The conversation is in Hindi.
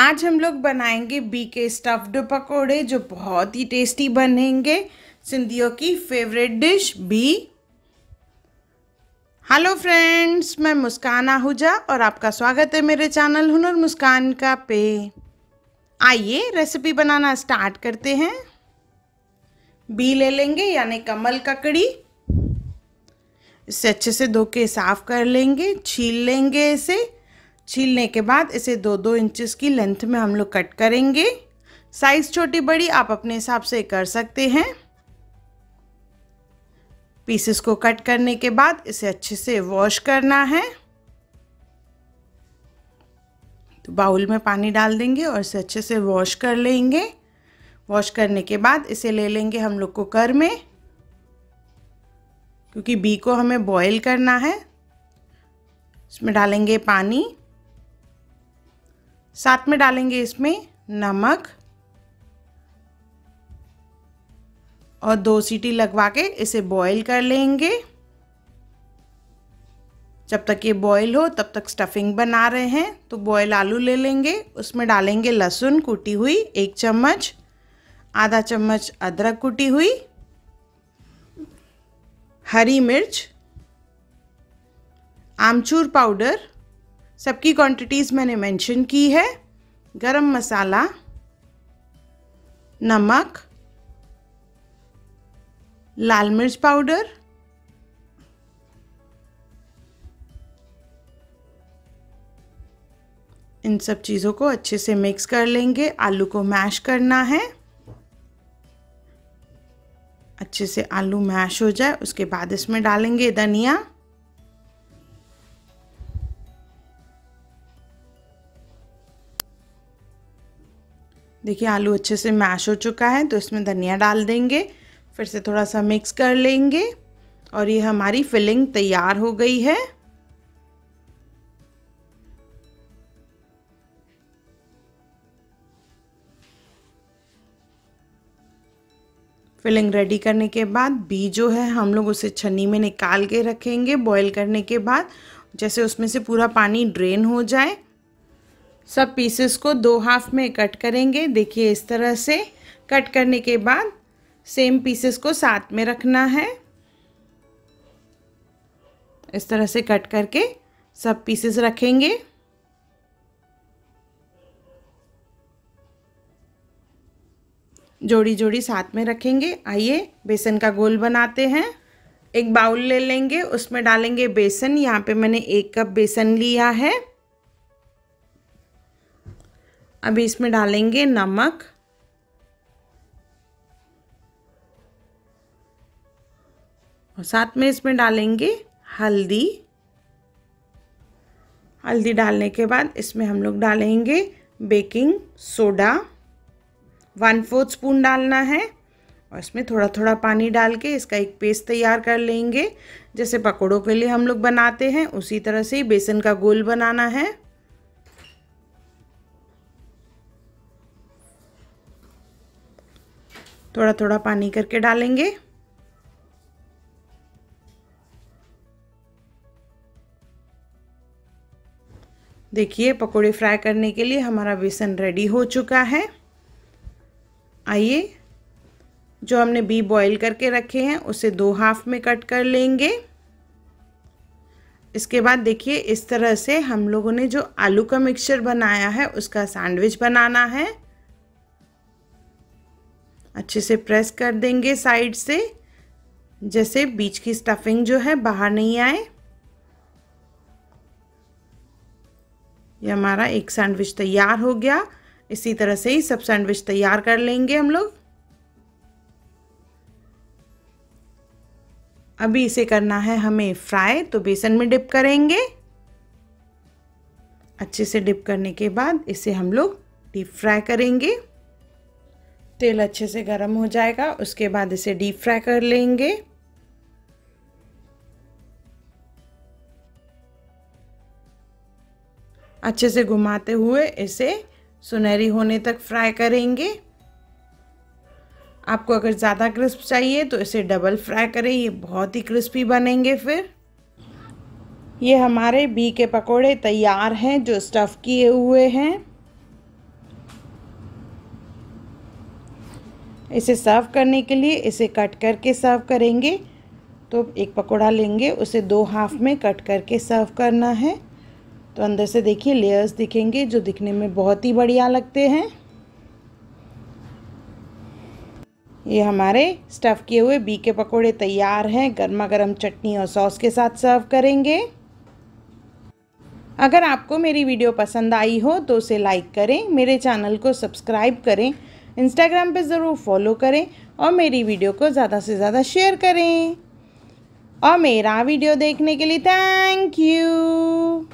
आज हम लोग बनाएंगे बी के स्टफ्ड पकोड़े जो बहुत ही टेस्टी बनेंगे। सिंधियों की फेवरेट डिश बी। हेलो फ्रेंड्स, मैं मुस्कान आहूजा और आपका स्वागत है मेरे चैनल हुनर मुस्कान का पे। आइए रेसिपी बनाना स्टार्ट करते हैं। बी ले लेंगे यानी कमल ककड़ी। इसे अच्छे से धो के साफ कर लेंगे, छील लेंगे। इसे छीलने के बाद इसे 2-2 इंचेस की लेंथ में हम लोग कट करेंगे। साइज़ छोटी बड़ी आप अपने हिसाब से कर सकते हैं। पीसेस को कट करने के बाद इसे अच्छे से वॉश करना है। तो बाउल में पानी डाल देंगे और इसे अच्छे से वॉश कर लेंगे। वॉश करने के बाद इसे ले लेंगे हम लोग कुकर में, क्योंकि बी को हमें बॉईल करना है। इसमें डालेंगे पानी, साथ में डालेंगे इसमें नमक और 2 सीटी लगवा के इसे बॉईल कर लेंगे। जब तक ये बॉईल हो तब तक स्टफिंग बना रहे हैं। तो बॉईल आलू ले लेंगे, उसमें डालेंगे लहसुन कुटी हुई 1 चम्मच, आधा चम्मच अदरक कुटी हुई, हरी मिर्च, आमचूर पाउडर, सबकी क्वांटिटीज़ मैंने मेंशन की है, गरम मसाला, नमक, लाल मिर्च पाउडर, इन सब चीज़ों को अच्छे से मिक्स कर लेंगे। आलू को मैश करना है। अच्छे से आलू मैश हो जाए उसके बाद इसमें डालेंगे धनिया, देखिए आलू अच्छे से मैश हो चुका है तो इसमें धनिया डाल देंगे। फिर से थोड़ा सा मिक्स कर लेंगे और ये हमारी फिलिंग तैयार हो गई है। फिलिंग रेडी करने के बाद बी जो है हम लोग उसे छन्नी में निकाल के रखेंगे बॉईल करने के बाद, जैसे उसमें से पूरा पानी ड्रेन हो जाए। सब पीसेस को 2 हाफ में कट करेंगे। देखिए इस तरह से कट करने के बाद सेम पीसेस को साथ में रखना है। इस तरह से कट करके सब पीसेस रखेंगे। जोड़ी जोड़ी साथ में रखेंगे। आइए बेसन का घोल बनाते हैं। एक बाउल ले लेंगे, उसमें डालेंगे बेसन। यहाँ पे मैंने 1 कप बेसन लिया है। अभी इसमें डालेंगे नमक, और साथ में इसमें डालेंगे हल्दी। हल्दी डालने के बाद इसमें हम लोग डालेंगे बेकिंग सोडा, 1/4 स्पून डालना है। और इसमें थोड़ा थोड़ा पानी डाल के इसका एक पेस्ट तैयार कर लेंगे। जैसे पकौड़ों के लिए हम लोग बनाते हैं उसी तरह से ही बेसन का घोल बनाना है। थोड़ा थोड़ा पानी करके डालेंगे। देखिए पकोड़े फ्राई करने के लिए हमारा बेसन रेडी हो चुका है। आइए जो हमने बी बॉईल करके रखे हैं उसे 2 हाफ में कट कर लेंगे। इसके बाद देखिए इस तरह से हम लोगों ने जो आलू का मिक्सचर बनाया है उसका सैंडविच बनाना है। अच्छे से प्रेस कर देंगे साइड से, जैसे बीच की स्टफिंग जो है बाहर नहीं आए। ये हमारा एक सैंडविच तैयार हो गया। इसी तरह से ही सब सैंडविच तैयार कर लेंगे हम लोग। अभी इसे करना है हमें फ्राई, तो बेसन में डिप करेंगे। अच्छे से डिप करने के बाद इसे हम लोग डीप फ्राई करेंगे। तेल अच्छे से गर्म हो जाएगा उसके बाद इसे डीप फ्राई कर लेंगे। अच्छे से घुमाते हुए इसे सुनहरी होने तक फ्राई करेंगे। आपको अगर ज़्यादा क्रिस्प चाहिए तो इसे डबल फ्राई करें, ये बहुत ही क्रिस्पी बनेंगे। फिर ये हमारे बी के पकोड़े तैयार हैं जो स्टफ़ किए हुए हैं। इसे सर्व करने के लिए इसे कट करके सर्व करेंगे। तो एक पकौड़ा लेंगे, उसे 2 हाफ में कट करके सर्व करना है। तो अंदर से देखिए लेयर्स दिखेंगे जो दिखने में बहुत ही बढ़िया लगते हैं। ये हमारे स्टफ़ किए हुए बी के पकोड़े तैयार हैं। गर्मा गर्म चटनी और सॉस के साथ सर्व करेंगे। अगर आपको मेरी वीडियो पसंद आई हो तो उसे लाइक करें, मेरे चैनल को सब्सक्राइब करें, इंस्टाग्राम पे ज़रूर फॉलो करें और मेरी वीडियो को ज़्यादा से ज़्यादा शेयर करें। और मेरा वीडियो देखने के लिए थैंक यू।